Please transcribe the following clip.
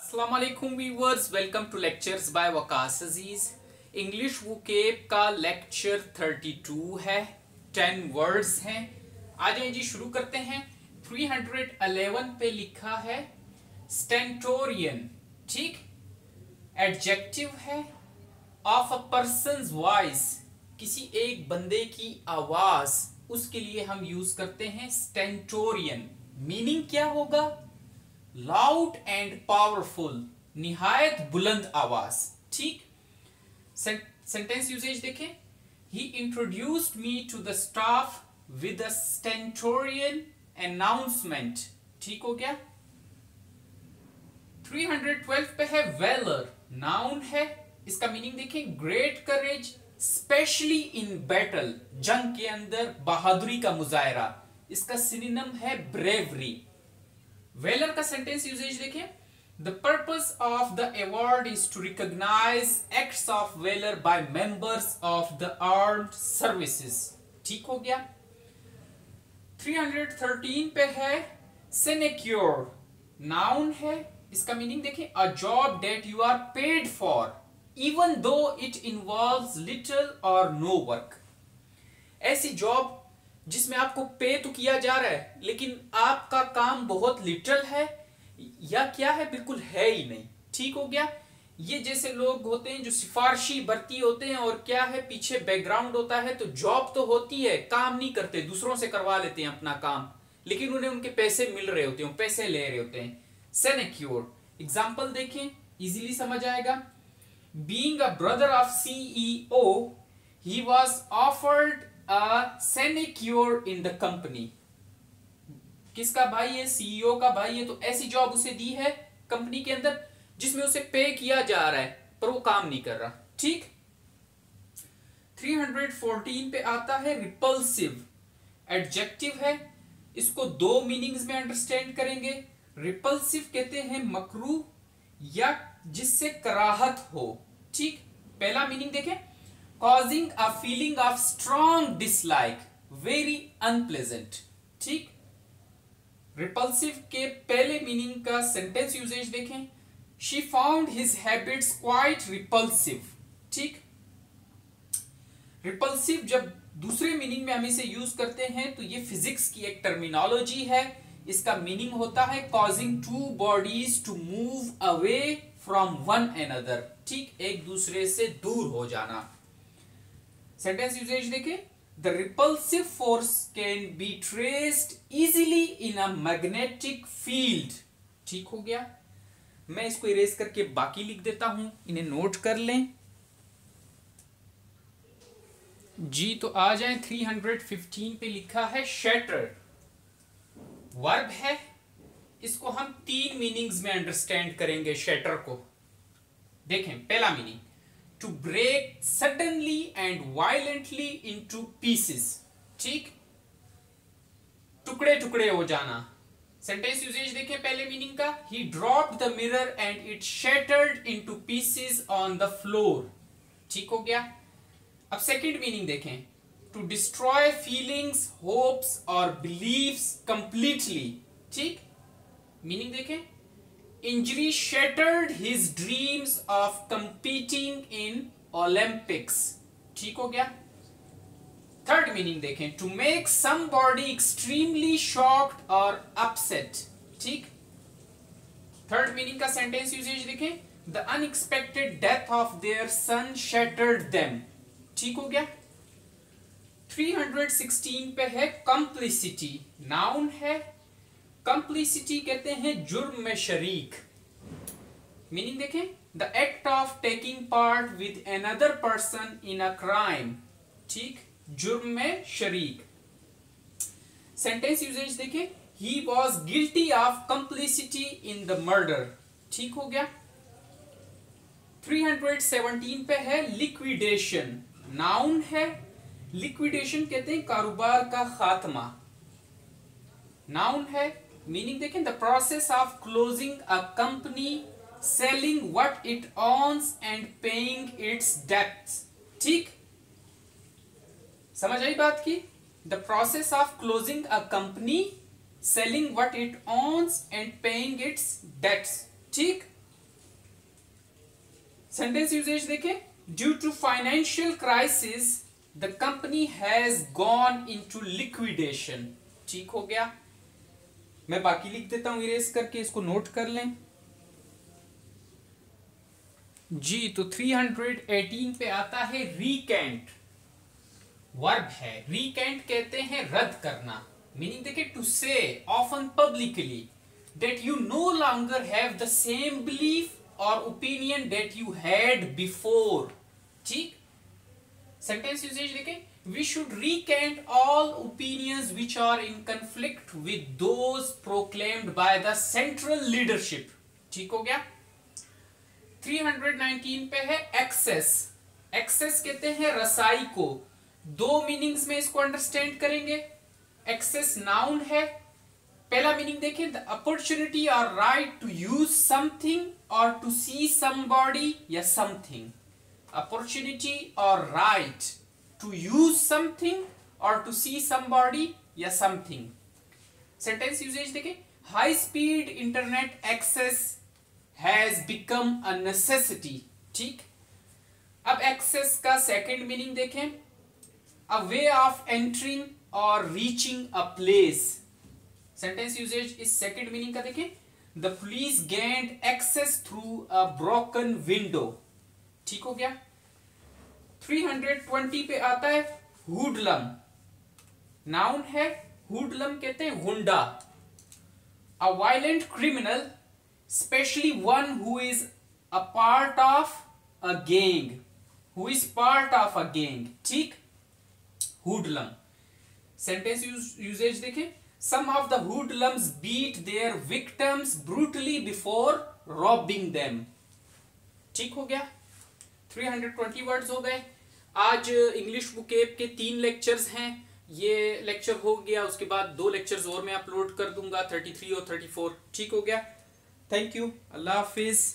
अस्सलाम वालेकुम viewers, welcome to lectures bye Waqas Aziz. English vocab का लेक्चर 32 है। 10 वर्ड्स हैं। आ जाए जी, शुरू करते हैं। 311 पे लिखा है स्टेंटोरियन, ठीक। एडजेक्टिव है ऑफ अ पर्सन्स वॉइस, किसी एक बंदे की आवाज, उसके लिए हम यूज करते हैं स्टेंटोरियन। मीनिंग क्या होगा? लाउड एंड पावरफुल, निहायत बुलंद आवाज, ठीक। सेंटेंस यूजेज देखें। He introduced me to the staff with a stentorian announcement, ठीक हो गया। 312 पे है वेलर, नाउन है। इसका मीनिंग देखें, great courage specially in battle, जंग के अंदर बहादुरी का मुजाहरा। इसका सिनोनिम है ब्रेवरी। वेलर का सेंटेंस यूजेज देखें। The purpose of the award is to recognise acts of valour by members of the armed services, ठीक हो गया। 313 पे है सिनेक्योर, नाउन है। इसका मीनिंग देखें, a job that you are paid for even though it involves little or no work. ऐसी job जिसमें आपको पे तो किया जा रहा है लेकिन आपका काम बहुत लिटिल है या क्या है, बिल्कुल है ही नहीं, ठीक हो गया। ये जैसे लोग होते हैं जो सिफारशी भर्ती होते हैं और क्या है, पीछे बैकग्राउंड होता है, तो जॉब तो होती है, काम नहीं करते, दूसरों से करवा लेते हैं अपना काम, लेकिन उन्हें उनके पैसे मिल रहे होते हैं, पैसे ले रहे होते हैं। सिनेक्योर एग्जाम्पल देखें, इजीली समझ आएगा। Being a brother of CEO, he was offered sinecure in the company. किसका भाई है? सीईओ का भाई है। तो ऐसी जॉब उसे दी है कंपनी के अंदर जिसमें उसे पे किया जा रहा है पर वो काम नहीं कर रहा, ठीक। 314 पे आता है रिपल्सिव, एडजेक्टिव है। इसको दो मीनिंग्स में अंडरस्टैंड करेंगे। रिपल्सिव कहते हैं मकरू या जिससे कराहत हो, ठीक। पहला मीनिंग देखें, causing a feeling of strong dislike, very unpleasant, ठीक। रिपल्सिव के पहले मीनिंग का सेंटेंस यूजेज देखें। She found his habits quite repulsive, ठीक। रिपल्सिव जब दूसरे मीनिंग में हम इसे यूज करते हैं तो ये फिजिक्स की एक टर्मिनोलॉजी है। इसका मीनिंग होता है causing two bodies to move away from one another, ठीक, एक दूसरे से दूर हो जाना। सेंटेंस यूजेज देखें। The repulsive force can be traced easily in a magnetic field, ठीक हो गया। मैं इसको इरेज करके बाकी लिख देता हूं, इन्हें नोट कर लें जी। तो आ जाए 315 पे लिखा है शैटर, वर्ब है। इसको हम तीन मीनिंग्स में अंडरस्टैंड करेंगे शैटर को। देखें, पहला meaning, to break suddenly and violently into pieces, ठीक, टुकड़े टुकड़े हो जाना। सेंटेंस यूजेज देखें पहले मीनिंग का। ही dropped the mirror and it shattered into pieces on the floor, ठीक हो गया। अब सेकंड मीनिंग देखें, टू डिस्ट्रॉय फीलिंग्स, होप्स और बिलीव्स कंप्लीटली, ठीक। मीनिंग देखें, injury shattered his dreams of competing in Olympics, ठीक हो गया। थर्ड मीनिंग देखें, to make somebody extremely shocked or upset, ठीक। थर्ड मीनिंग का सेंटेंस यूजेज देखें। The unexpected death of their son shattered them, ठीक हो गया। 316 पे है complicity, नाउन है। कंप्लिसिटी कहते हैं जुर्म में शरीक। मीनिंग देखें, the act of taking part with another person in a crime, ठीक, जुर्म में शरीक। सेंटेंस यूजेज देखें, he was guilty of complicity in the murder, ठीक हो गया। 317 पे है लिक्विडेशन, नाउन है। लिक्विडेशन कहते हैं कारोबार का खात्मा, नाउन है। मीनिंग देखें, the process of closing a company, selling what it owns and paying its debts, ठीक। समझ आई बात की? The process of closing a company, selling what it owns and paying its debts, ठीक। सेंटेंस यूजेज देखें, due to financial crisis the company has gone into liquidation. ठीक हो गया, मैं बाकी लिख देता हूं इरेज करके, इसको नोट कर लें जी। तो 318 पे आता है रीकेंट, वर्ब है। रीकेंट कहते हैं रद्द करना, मीनिंग देखिए टू से often publicly that you no longer have the same belief or opinion that you had before। ठीक, सेंटेंस यूजेज देखें, we should recant all opinions which are in conflict with those proclaimed by the central leadership। ठीक हो गया। 319 पे है access. Access कहते हैं रसाई को। दो मीनिंग्स में इसको अंडरस्टैंड करेंगे। एक्सेस नाउन है। पहला मीनिंग देखें, the opportunity or right to use something or to see somebody या something. Opportunity or right to use something or to see somebody या समथिंग। सेंटेंस यूजेज देखें, high speed internet access has become a necessity. ठीक, अब access का second meaning देखें, a way of entering or reaching a place. Sentence usages इस second meaning का देखें, the police gained access through a broken window. ठीक हो गया। 320 पे आता है हुडलम, नाउन है। हुडलम कहते हैं गुंडा। अ violent criminal, specially one who is a part of a gang, who is part of a gang. ठीक, हुडलम। सेंटेंस यूजेज देखें, some of the hoodlums beat their victims brutally before robbing them। ठीक हो गया। 320 words हो गए। आज English बुकेब के 3 lectures हैं। ये लेक्चर हो गया, उसके बाद 2 लेक्चर्स और मैं अपलोड कर दूंगा, 33 और 34। ठीक हो गया। Thank you, Allah Hafiz.